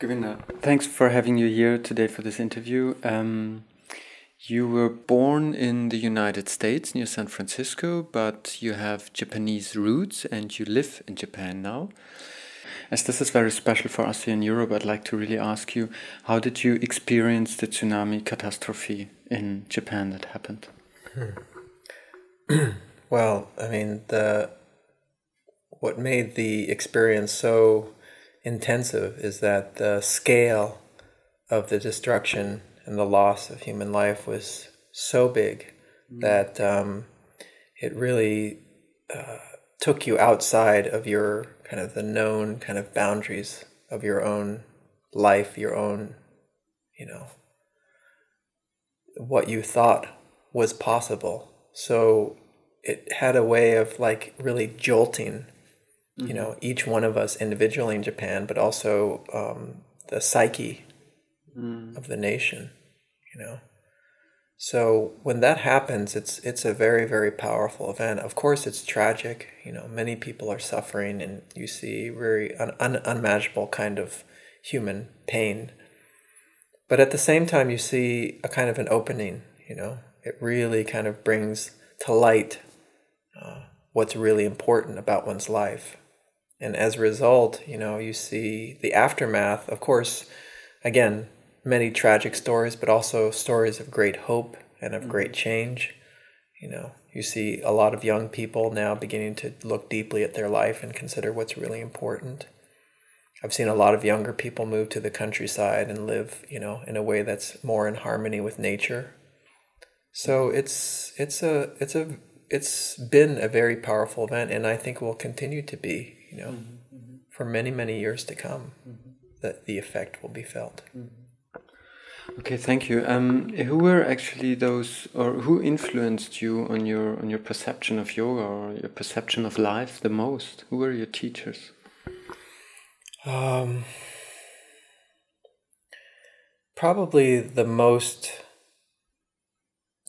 Govinda, thanks for having you here today for this interview. You were born in the United States near San Francisco, but you have Japanese roots and you live in Japan now. As this is very special for us here in Europe, I'd like to really ask you, how did you experience the tsunami catastrophe in Japan that happened? Well, I mean, what made the experience so intensive is that the scale of the destruction and the loss of human life was so big that it really took you outside of your kind of the known kind of boundaries of your own life, your own, what you thought was possible. So it had a way of like really jolting, each one of us individually in Japan, but also the psyche of the nation, So when that happens, it's a very, very powerful event. Of course, it's tragic. Many people are suffering, and you see very unmanageable kind of human pain. But at the same time, you see a kind of an opening. It really kind of brings to light what's really important about one's life. And as a result, you see the aftermath. Of course, again, many tragic stories, but also stories of great hope and of great change. You see a lot of young people now beginning to look deeply at their life and consider what's really important. I've seen a lot of younger people move to the countryside and live, in a way that's more in harmony with nature. So it's been a very powerful event, and I think will continue to be, for many, many years to come, that the effect will be felt. Okay, thank you. Who were actually those, or who influenced you on your perception of yoga or your perception of life the most? Who were your teachers? Probably the most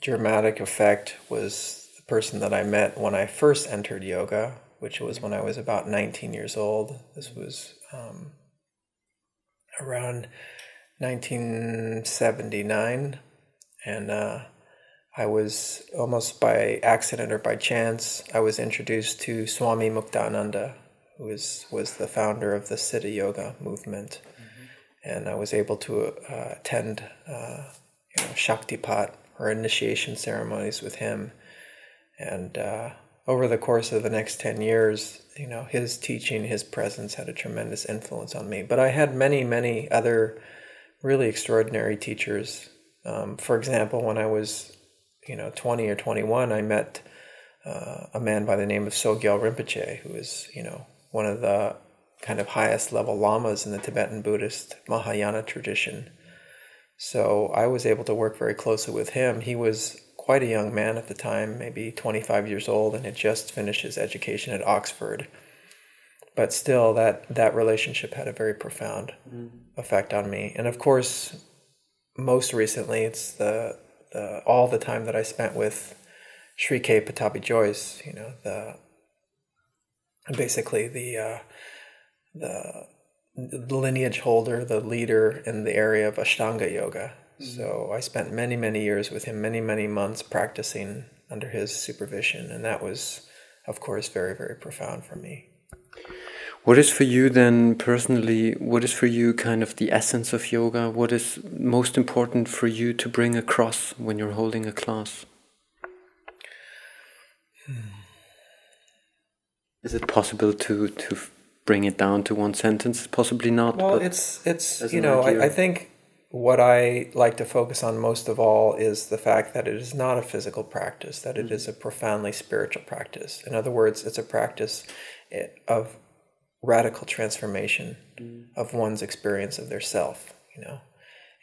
dramatic effect was the person that I met when I first entered yoga, which was when I was about 19 years old. This was around 1979, and I was almost by accident or by chance, I was introduced to Swami Muktananda, who was the founder of the Siddha Yoga movement, and I was able to attend Shaktipat or initiation ceremonies with him, and over the course of the next 10 years, his teaching, his presence had a tremendous influence on me. But I had many, many other really extraordinary teachers. For example, when I was, 20 or 21, I met a man by the name of Sogyal Rinpoche, who is, one of the kind of highest level lamas in the Tibetan Buddhist Mahayana tradition. So I was able to work very closely with him. He was quite a young man at the time, maybe 25 years old, and had just finished his education at Oxford. But still, that relationship had a very profound effect on me. And of course, most recently, it's all the time that I spent with Sri K. Patabi Joyce. Basically the lineage holder, the leader in the area of Ashtanga yoga. So I spent many, many years with him, many, many months practicing under his supervision, and that was, of course, very, very profound for me. What is for you then personally, what is for you kind of the essence of yoga? What is most important for you to bring across when you're holding a class? Is it possible to bring it down to one sentence? Possibly not. Well, it's I think what I like to focus on most of all is the fact that it is not a physical practice, that it is a profoundly spiritual practice. In other words, it's a practice of radical transformation of one's experience of their self,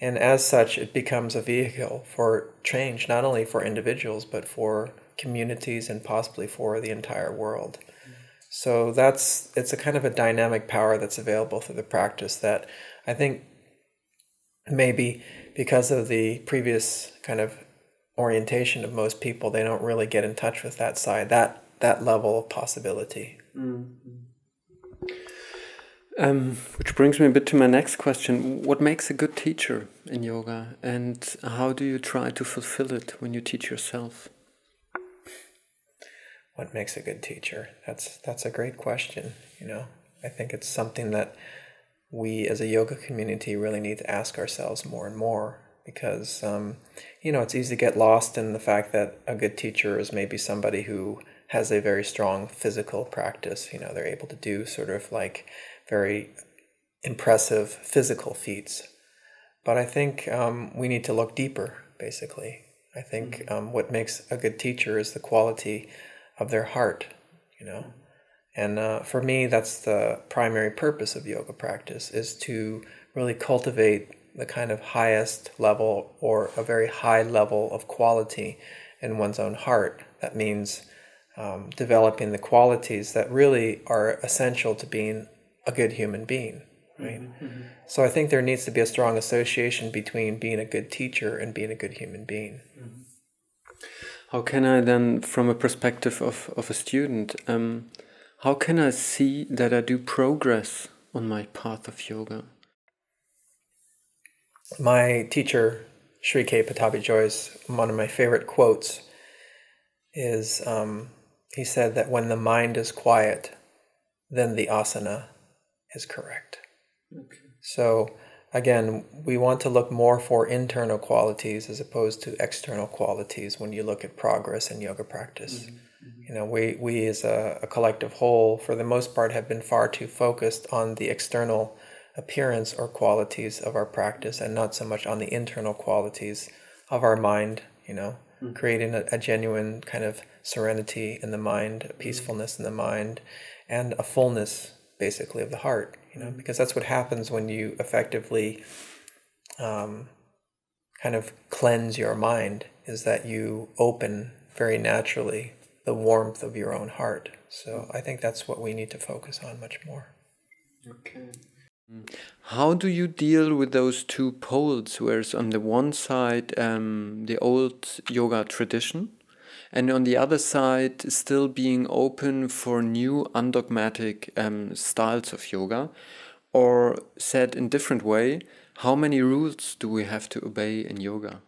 And as such, it becomes a vehicle for change, not only for individuals, but for communities and possibly for the entire world. So it's a kind of a dynamic power that's available through the practice that I think maybe because of the previous kind of orientation of most people, they don't really get in touch with that side, that level of possibility. Which brings me a bit to my next question. What makes a good teacher in yoga, and how do you try to fulfill it when you teach yourself? What makes a good teacher? That's a great question. I think it's something that we as a yoga community really need to ask ourselves more and more, because it's easy to get lost in the fact that a good teacher is maybe somebody who has a very strong physical practice. They're able to do sort of like very impressive physical feats. But I think we need to look deeper, basically. I think what makes a good teacher is the quality of their heart, And for me, that's the primary purpose of yoga practice, is to really cultivate the kind of highest level or a very high level of quality in one's own heart. That means developing the qualities that really are essential to being a good human being, right? Mm-hmm. So I think there needs to be a strong association between being a good teacher and being a good human being. Mm-hmm. How can I then, from a perspective of a student, how can I see that I do progress on my path of yoga? My teacher, Sri K. Patabi Joyce, one of my favorite quotes is, he said that when the mind is quiet, then the asana is correct. Okay. So again, we want to look more for internal qualities as opposed to external qualities when you look at progress in yoga practice. Mm-hmm. We as a collective whole, for the most part, have been far too focused on the external appearance or qualities of our practice and not so much on the internal qualities of our mind, mm-hmm. creating a genuine kind of serenity in the mind, a peacefulness in the mind, and a fullness, basically, of the heart, because that's what happens when you effectively kind of cleanse your mind, is that you open very naturally the warmth of your own heart. So I think that's what we need to focus on much more. Okay. How do you deal with those two poles, whereas on the one side the old yoga tradition, and on the other side still being open for new undogmatic styles of yoga? Or said in different way, how many rules do we have to obey in yoga?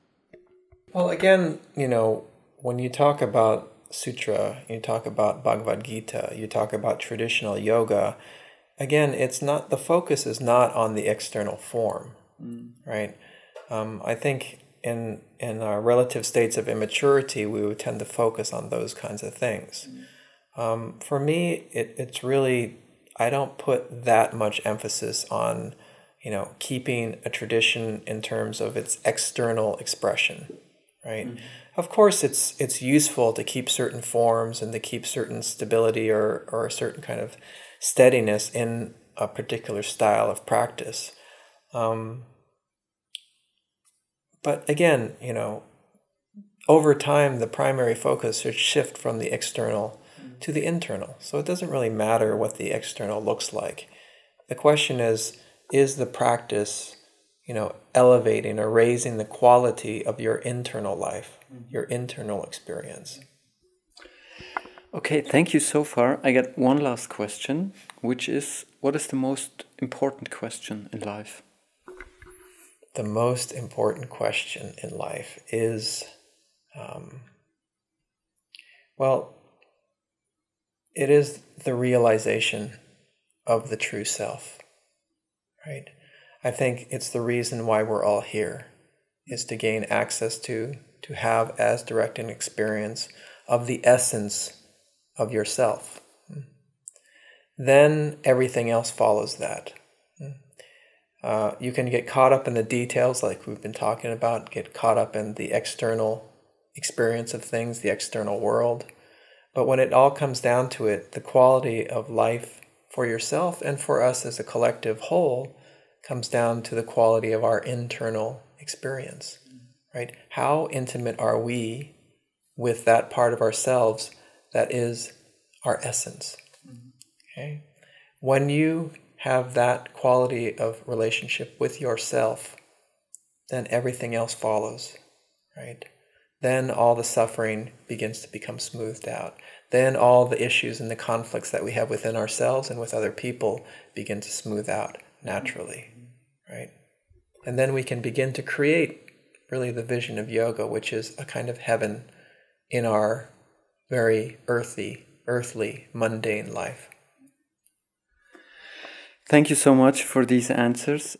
Well, again, when you talk about sutra, you talk about Bhagavad Gita, you talk about traditional yoga, again, the focus is not on the external form, right? I think in our relative states of immaturity, we would tend to focus on those kinds of things. For me, it's really, I don't put that much emphasis on, keeping a tradition in terms of its external expression, right? Mm-hmm. Of course, it's useful to keep certain forms and to keep certain stability or a certain kind of steadiness in a particular style of practice. But again, over time, the primary focus should shift from the external to the internal. So it doesn't really matter what the external looks like. The question is the practice, elevating or raising the quality of your internal life, your internal experience? Okay, thank you so far. I got one last question, which is, what is the most important question in life? The most important question in life is, it is the realization of the true self, right? I think it's the reason why we're all here, is to gain access to have as direct an experience of the essence of yourself. Then everything else follows that. You can get caught up in the details like we've been talking about, get caught up in the external experience of things, the external world. But when it all comes down to it, the quality of life for yourself and for us as a collective whole comes down to the quality of our internal experience, right? How intimate are we with that part of ourselves that is our essence? Okay? When you have that quality of relationship with yourself, then everything else follows, right? Then all the suffering begins to become smoothed out. then all the issues and the conflicts that we have within ourselves and with other people begin to smooth out naturally, right? And then we can begin to create really the vision of yoga, which is a kind of heaven in our very earthly, mundane life. Thank you so much for these answers.